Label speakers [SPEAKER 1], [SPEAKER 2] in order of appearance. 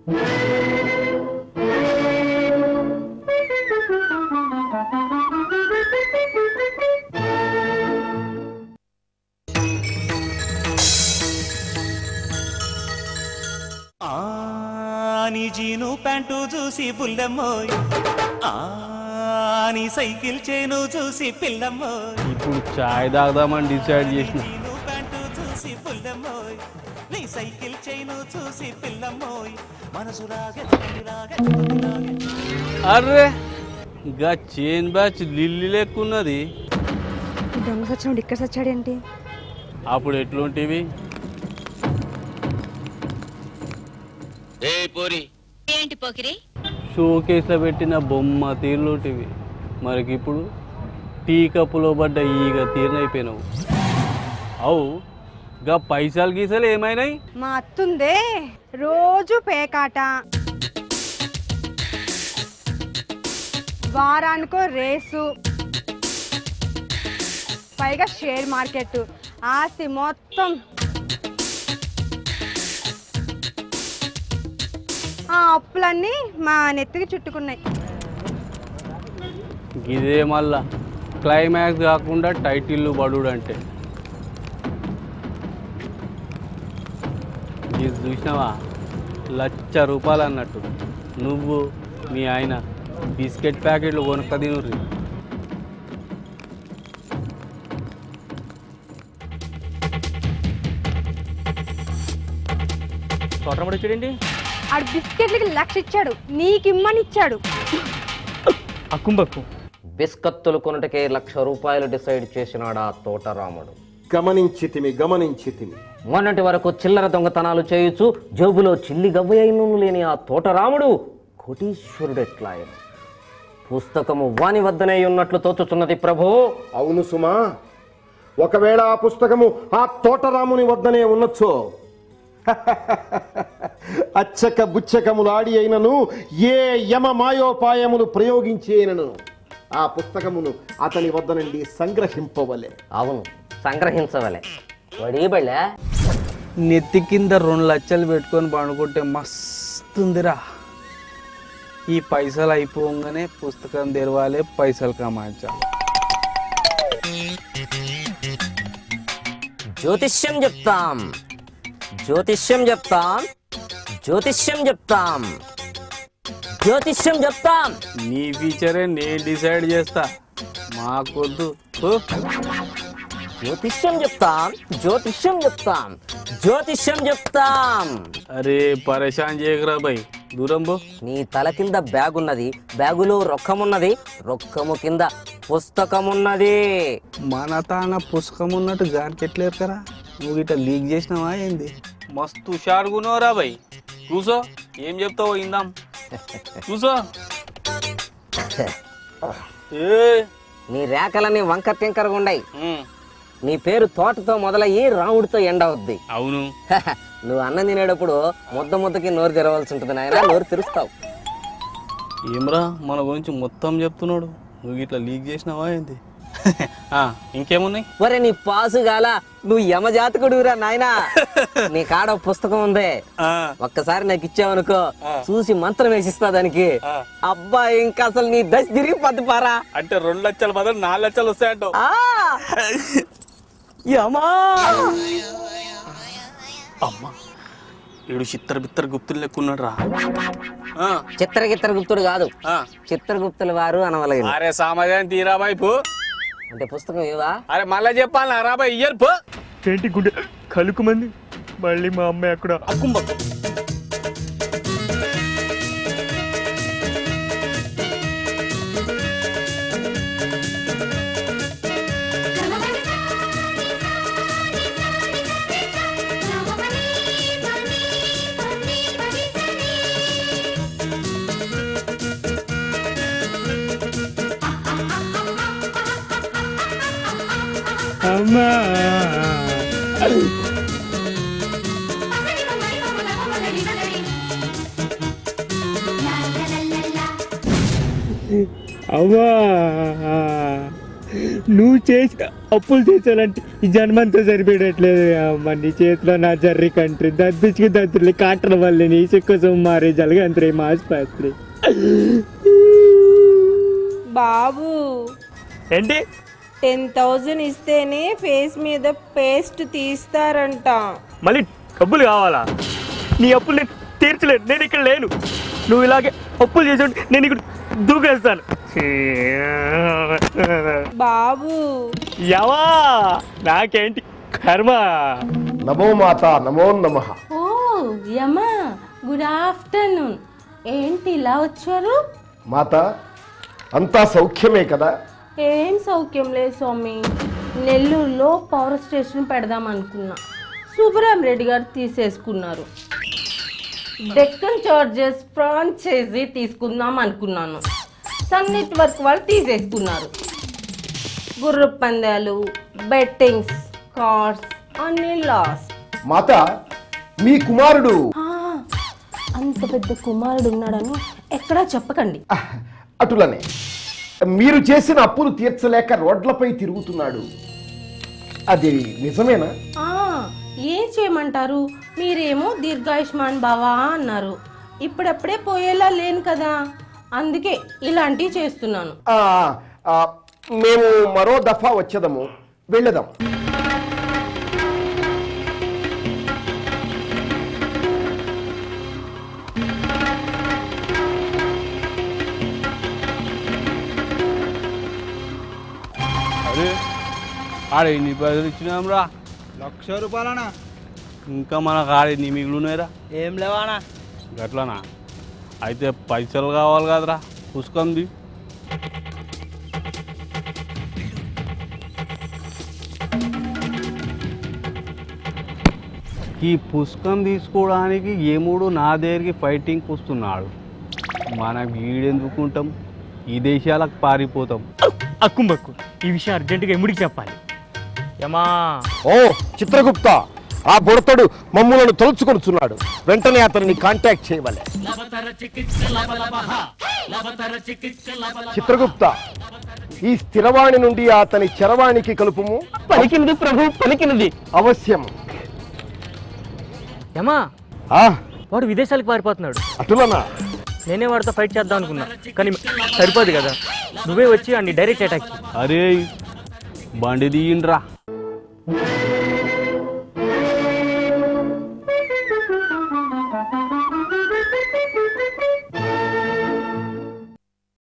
[SPEAKER 1] నీ జీను ప్యాంటు చూసి బుల్లమ్మోయ్, నీ సైకిల్ చేను చూసి పిల్లమ్మోయ్,
[SPEAKER 2] ఇప్పుడు చాయ్ తాగుదామని డిసైడ్ చేసిన.
[SPEAKER 1] జీను ప్యాంటు చూసి బుల్లమ్మోయ్, నీ సైకిల్ చేను చూసి పిల్లమ్మోయ్, మనసు
[SPEAKER 2] అర్రే గా చైన్ బ్యాచ్ లిల్లీ లెక్కున్నది.
[SPEAKER 3] దొంగ సచ్చినోడు ఇక్కడ సచ్చాడేంటి?
[SPEAKER 2] అప్పుడు ఎట్లుంటివి?
[SPEAKER 4] ఏంటి పోకిరి?
[SPEAKER 2] షోకేస్ లో పెట్టిన బొమ్మ తీర్లుంటివి. మరికి ఇప్పుడు టీ కప్పులో పడ్డ ఈగ తీర్నైపోయినావు. అవు గా పైసలు గీసలు ఏమైనాయి?
[SPEAKER 3] మా అత్తుందే రోజు పేకాట, వారానికో రేసు, పైగా షేర్ మార్కెట్, ఆస్తి మొత్తం. ఆ అప్పులన్నీ మా నెత్తికి చుట్టుకున్నాయి.
[SPEAKER 2] ఇదే మళ్ళా క్లైమాక్స్ కాకుండా టైటిల్ పడుడు అంటే. ఇది చూసినావా? ₹1,00,000 అన్నట్టు నువ్వు మీ ఆయన బిస్కెట్ ప్యాకెట్లు కొనుక్క తినుర్రి.
[SPEAKER 5] తోటరాముడు వచ్చాడండి.
[SPEAKER 3] ఆడు బిస్కెట్లకి 1,00,000 ఇచ్చాడు, నీకిమ్మని ఇచ్చాడు.
[SPEAKER 5] అక్కుంబక్కు
[SPEAKER 6] బిస్కత్తులు కొనుటకే ₹1,00,000 డిసైడ్ చేసినాడా తోటరాముడు.
[SPEAKER 7] గమనించితిమి.
[SPEAKER 6] మొన్నటి వరకు చిల్లర దొంగతనాలు చేయొచ్చు జేబులో చిల్లి గవ్వయైనూ లేని ఆ తోటరాముడు కోటీశ్వరుడెట్లాయను. పుస్తకము వాని వద్దనే ఉన్నట్లు తోచుతున్నది ప్రభు.
[SPEAKER 7] అవును సుమా, ఒకవేళ ఆ పుస్తకము ఆ తోటరాముని వద్దనే ఉన్నచ్చో అచ్చక బుచ్చకములాడి అయినను, ఏ యమ మాయోపాయములు ప్రయోగించి అయినను ఆ పుస్తకమును అతని వద్ద నుండి సంగ్రహింపవలే.
[SPEAKER 6] అవును, సంగ్రహించవలే. వడీబళ్ళే
[SPEAKER 2] నెత్తి కింద $2,00,000 పెట్టుకొని పండుకుంటే మస్తుందిరా. ఈ పైసలు అయిపోగానే పుస్తకం తెరవాలి, పైసలు కమాయించాలి.
[SPEAKER 6] జ్యోతిష్యం చెప్తాం, జ్యోతిష్యం చెప్తాం, జ్యోతిష్యం చెప్తాం, జ్యోతిష్యం చెప్తాం.
[SPEAKER 2] నీ ఫీచరే నేను డిసైడ్ చేస్తా, మాకొద్దు.
[SPEAKER 6] జ్యోతిష్యం చెప్తాం, జ్యోతిష్యం చెప్తాం, జ్యోతిష్యం చెప్తాం.
[SPEAKER 2] అరే పరేషాన్ చేయకరా బై, దూరం పో.
[SPEAKER 6] నీ తల కింద బ్యాగ్ ఉన్నది, బ్యాగులో రొక్కమున్నది, రొక్కము కింద పుస్తకమున్నది.
[SPEAKER 2] మన తాన పుస్తకం ఉన్నట్టు గారికెట్లేరు కదా. నువ్వు ఇట్లా లీక్ చేసినావా ఏంది? మస్తు హుషారుగున్నావురా బై. కూసో, ఏం చెప్తావో ఇందాం. కూసో.
[SPEAKER 6] నీ రేఖలన్నీ వంక తింకరగా ఉన్నాయి. నీ పేరు తోటతో మొదలయ్యి రాముడితో ఎండ అవుద్ది.
[SPEAKER 2] అవును.
[SPEAKER 6] నువ్వు అన్నం తినేటప్పుడు ముద్దకి నోరు తెరవాల్సి ఉంటుంది నాయన, నోరు తెరుస్తావు.
[SPEAKER 2] ఏమ్రా మన గురించి మొత్తం చెప్తున్నాడు, నువ్వు ఇట్లా లీక్ చేసినావా ఏంది? ఇంకేమున్నాయి?
[SPEAKER 6] ఒరే నీ పాసు గాల, నువ్వు యమజాతకుడురా నాయనా. నీ కాడ పుస్తకం ఉంది, ఒక్కసారి నాకు ఇచ్చావనుకో, చూసి మంత్రం వేసిస్తా దానికి. అబ్బా ఇంకా అసలు నీ దశ తిరిగి పద్దుపారా.
[SPEAKER 2] అంటే $2,00,000 బదులు $4,00,000 వస్తాయంటావు? అమ్మా, వీడు చిత్ర గుప్తులు లెక్కున్నాడు రా.
[SPEAKER 6] చిత్ర గుప్తుడు కాదు, చిత్రగుప్తుల వారు అనవలే.
[SPEAKER 2] అరే సామాజాన్ని తీరా వైపు
[SPEAKER 6] అంటే పుస్తకం ఇవా?
[SPEAKER 2] అరే మళ్ళా చెప్పాలి రాబాయ్, ఇయ్యరు పో.
[SPEAKER 5] ఏంటి గుండె కలుకుమంది, మళ్ళీ మా అమ్మాయి అక్కడ.
[SPEAKER 2] అక్కుంబక్కు
[SPEAKER 5] అమ్మా. అమ్మా నువ్వు చేసిన అప్పులు చేసాలంటే ఈ జన్మంతా సరిపెట్టట్లేదు అమ్మ. నీ చేతిలో నా జర్రి కంట్రీ దద్దుచుకు దద్దులు కాటల వల్ల నీ సిక్కు మారే జలగంత్రి మా ఆసుపత్రి.
[SPEAKER 8] బాబు
[SPEAKER 5] ఏంటి
[SPEAKER 8] 10,000 ఇస్తేనే ఫేస్ మీద పేస్ట్ తీస్తారంట.
[SPEAKER 5] మళ్ళీ డబ్బులు కావాలా? నీ అప్పులు నేను తీర్చలేను, నేను ఇక్కడ లేను. నువ్వు ఇలాగే అప్పులు చేసి నేను ఇక్కడ దూకేస్తాను.
[SPEAKER 8] బాబు
[SPEAKER 5] యవా నాకేంటి కర్మ.
[SPEAKER 7] నమో మాత నమో నమః.
[SPEAKER 8] ఓ యమా గుడ్ ఆఫ్టర్నూన్. ఏంటి ఇలా వచ్చారు?
[SPEAKER 7] మాత అంతా సౌఖ్యమే కదా?
[SPEAKER 8] ఏం సౌఖ్యం లేదు స్వామి. నెల్లూరులో పవర్ స్టేషన్ పెడదాం అనుకున్నా, సుబ్బరామ్ రెడ్డి గారు తీసేసుకున్నారు. డెక్కన్ చార్జెస్ ఫ్రాంచైజీ తీసుకుందాం అనుకున్నాను, సన్ నెట్వర్క్ వాళ్ళు తీసేసుకున్నారు. గుర్ర పందాలు, బెట్టింగ్స్, కార్స్ అన్ని లాస్.
[SPEAKER 7] మాత మీ కుమారుడు
[SPEAKER 8] అంత పెద్ద కుమారుడు ఉన్నాడని ఎక్కడా చెప్పకండి.
[SPEAKER 7] అటులనే మీరు చేసిన అప్పులు తీర్చలేక రోడ్లపై తిరుగుతున్నాడు. అది నిజమేనా?
[SPEAKER 8] ఏం చేయమంటారు? మీరేమో దీర్ఘాయుష్మాన్ బావా అన్నారు. ఇప్పుడప్పుడే పోయేలా లేను కదా, అందుకే ఇలాంటివి చేస్తున్నాను.
[SPEAKER 7] మేము మరో దఫా వచ్చేదము, వెళ్ళదాం.
[SPEAKER 2] అరే ఆడ ఎన్ని పైసలు ఇచ్చినాం రా?
[SPEAKER 9] 1,00,000 రూపాయలనా?
[SPEAKER 2] ఇంకా మన కాడ ఎన్ని మిగులున్నాయిరా?
[SPEAKER 9] ఏం లేవానా?
[SPEAKER 2] గట్లనా? అయితే పైసలు కావాలి కదరా, పుస్తకంది. ఈ పుస్తకం తీసుకోవడానికి ఏముడు నా దగ్గరికి ఫైటింగ్కి వస్తున్నాడు. మన వీడెందుకుంటాం, ఈ దేశాలకు పారిపోతాం.
[SPEAKER 5] అక్కుంబక్కు ఈ విషయం అర్జెంటుగా ఎముడికి చెప్పాలి. యమా
[SPEAKER 7] ఓ చిత్రగుప్త, ఆ బుడతడు మమ్ములను తలుచుకొనుచున్నాడు. వెంటనే అతన్ని కాంటాక్ట్ చేయవలే. చిత్రగుప్త, ఈ స్థిరవాణి నుండి అతని చరవాణికి కలుపుము.
[SPEAKER 5] పలికినది ప్రభు, పలికినది.
[SPEAKER 7] అవశ్యం.
[SPEAKER 5] యమా వాడు విదేశాలకు పారిపోతున్నాడు.
[SPEAKER 7] అటులనా?
[SPEAKER 5] నేనే వాడితో ఫైట్ చేద్దాం అనుకున్నా, కానీ సరిపోదు కదా. నువ్వే వచ్చి అన్ని డైరెక్ట్ అటాక్.
[SPEAKER 2] అరే బండి తీయండిరా.